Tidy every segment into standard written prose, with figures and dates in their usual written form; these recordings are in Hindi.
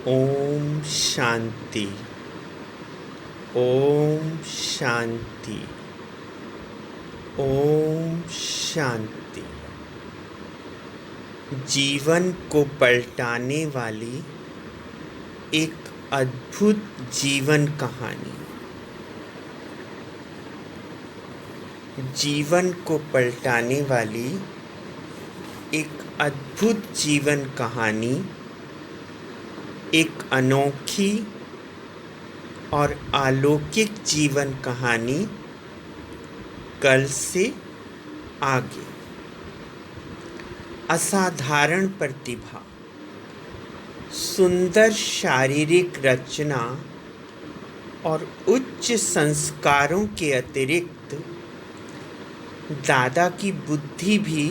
ओम शांति। ओम शांति। ओम शांति। जीवन को पलटाने वाली एक अद्भुत जीवन कहानी। जीवन को पलटाने वाली एक अद्भुत जीवन कहानी, एक अनोखी और अलौकिक जीवन कहानी कल से आगे। असाधारण प्रतिभा, सुंदर शारीरिक रचना और उच्च संस्कारों के अतिरिक्त दादा की बुद्धि भी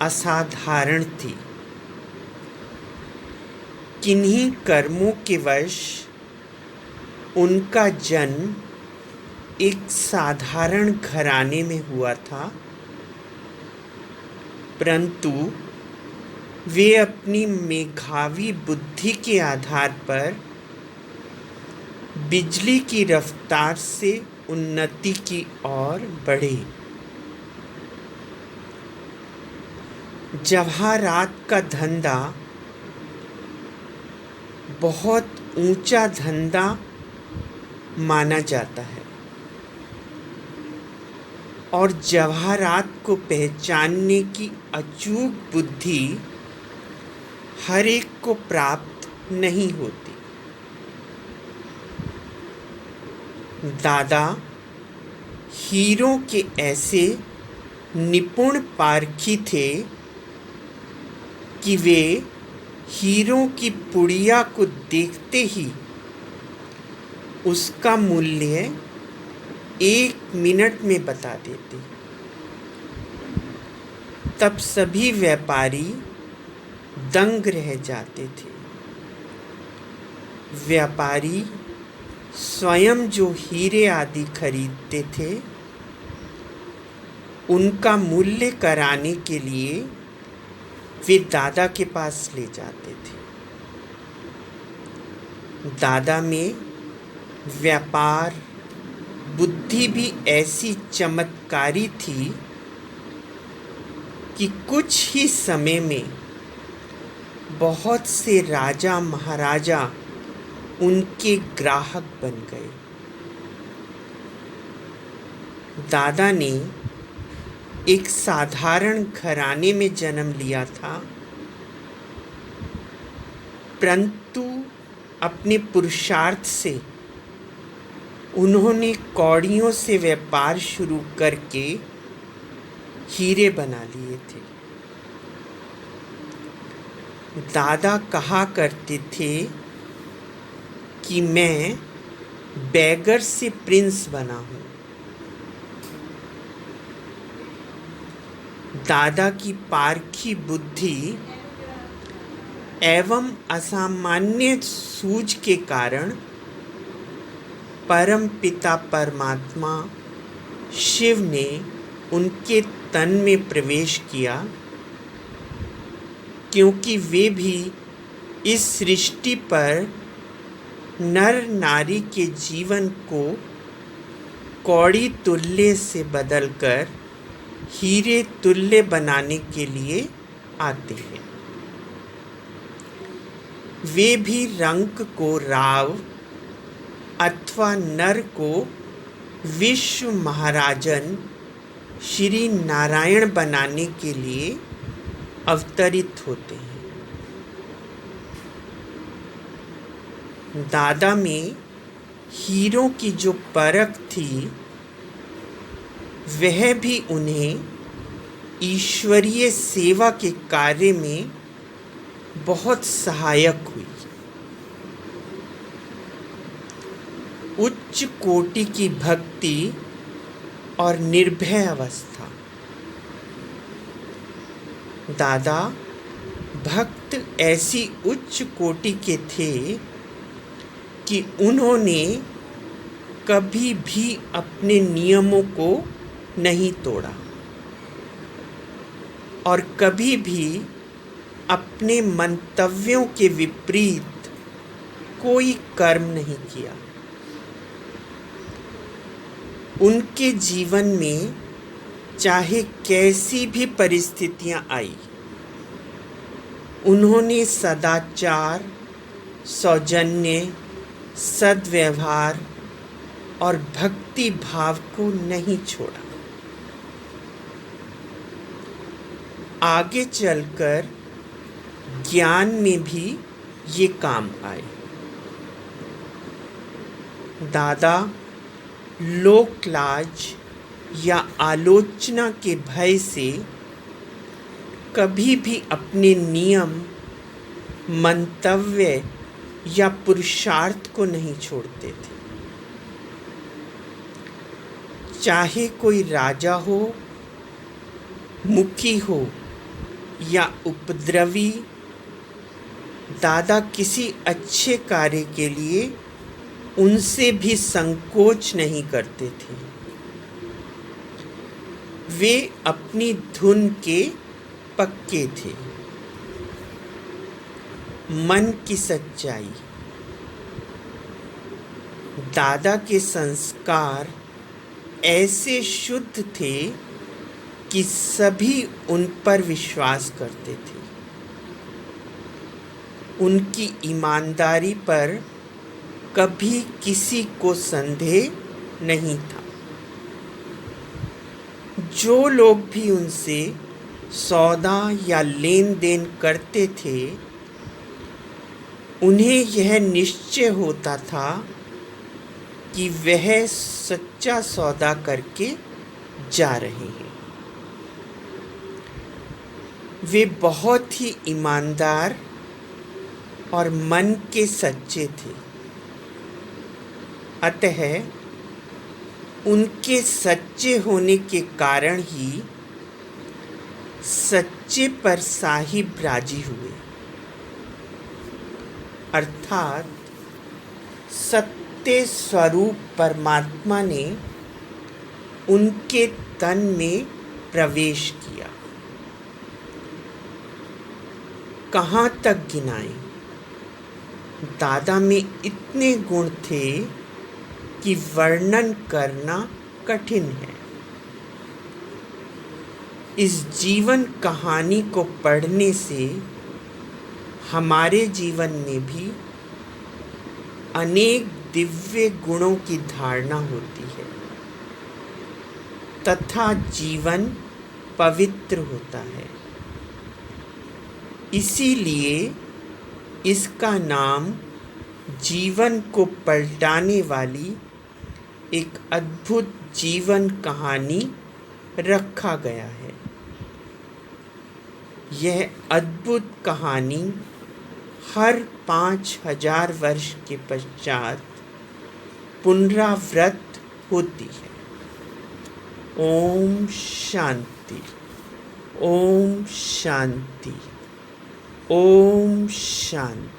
असाधारण थी। किन्हीं कर्मों के वश उनका जन्म एक साधारण घराने में हुआ था, परंतु वे अपनी मेधावी बुद्धि के आधार पर बिजली की रफ्तार से उन्नति की ओर बढ़े। जवाहरात का धंधा बहुत ऊंचा धंधा माना जाता है और जवाहरात को पहचानने की अचूक बुद्धि हर एक को प्राप्त नहीं होती। दादा हीरों के ऐसे निपुण पारखी थे कि वे हीरों की पुड़िया को देखते ही उसका मूल्य 1 मिनट में बता देते। तब सभी व्यापारी दंग रह जाते थे। व्यापारी स्वयं जो हीरे आदि खरीदते थे, उनका मूल्य कराने के लिए वे दादा के पास ले जाते थे। दादा में व्यापार बुद्धि भी ऐसी चमत्कारी थी कि कुछ ही समय में बहुत से राजा महाराजा उनके ग्राहक बन गए। दादा ने एक साधारण घराने में जन्म लिया था, परंतु अपने पुरुषार्थ से उन्होंने कौड़ियों से व्यापार शुरू करके हीरे बना लिए थे। दादा कहा करते थे कि मैं बैगर से प्रिंस बना हूँ। दादा की पारखी बुद्धि एवं असामान्य सूझ के कारण परम पिता परमात्मा शिव ने उनके तन में प्रवेश किया, क्योंकि वे भी इस सृष्टि पर नर नारी के जीवन को कौड़ी तुल्य से बदलकर हीरे तुल्य बनाने के लिए आते हैं। वे भी रंक को राव अथवा नर को विश्व महाराजन श्री नारायण बनाने के लिए अवतरित होते हैं। दादा में हीरों की जो परख थी, वह भी उन्हें ईश्वरीय सेवा के कार्य में बहुत सहायक हुई। उच्च कोटि की भक्ति और निर्भय अवस्था। दादा भक्त ऐसी उच्च कोटि के थे कि उन्होंने कभी भी अपने नियमों को नहीं तोड़ा और कभी भी अपने मंतव्यों के विपरीत कोई कर्म नहीं किया। उनके जीवन में चाहे कैसी भी परिस्थितियां आई, उन्होंने सदाचार, सौजन्य, सद्व्यवहार और भक्ति भाव को नहीं छोड़ा। आगे चलकर ज्ञान में भी ये काम आए। दादा लोकलाज या आलोचना के भय से कभी भी अपने नियम, मंतव्य या पुरुषार्थ को नहीं छोड़ते थे। चाहे कोई राजा हो, मुखी हो या उपद्रवी, दादा किसी अच्छे कार्य के लिए उनसे भी संकोच नहीं करते थे। वे अपनी धुन के पक्के थे। मन की सच्चाई। दादा के संस्कार ऐसे शुद्ध थे कि सभी उन पर विश्वास करते थे। उनकी ईमानदारी पर कभी किसी को संदेह नहीं था। जो लोग भी उनसे सौदा या लेन देन करते थे, उन्हें यह निश्चय होता था कि वह सच्चा सौदा करके जा रहे हैं। वे बहुत ही ईमानदार और मन के सच्चे थे। अतः उनके सच्चे होने के कारण ही सच्चे पर साहिब राजी हुए, अर्थात सत्य स्वरूप परमात्मा ने उनके तन में प्रवेश किया। कहाँ तक गिनाएं? दादा में इतने गुण थे कि वर्णन करना कठिन है। इस जीवन कहानी को पढ़ने से हमारे जीवन में भी अनेक दिव्य गुणों की धारणा होती है तथा जीवन पवित्र होता है। इसीलिए इसका नाम जीवन को पलटाने वाली एक अद्भुत जीवन कहानी रखा गया है। यह अद्भुत कहानी हर 5000 वर्ष के पश्चात पुनरावृत्त होती है। ओम शांति, ओम शांति, ओम शांति।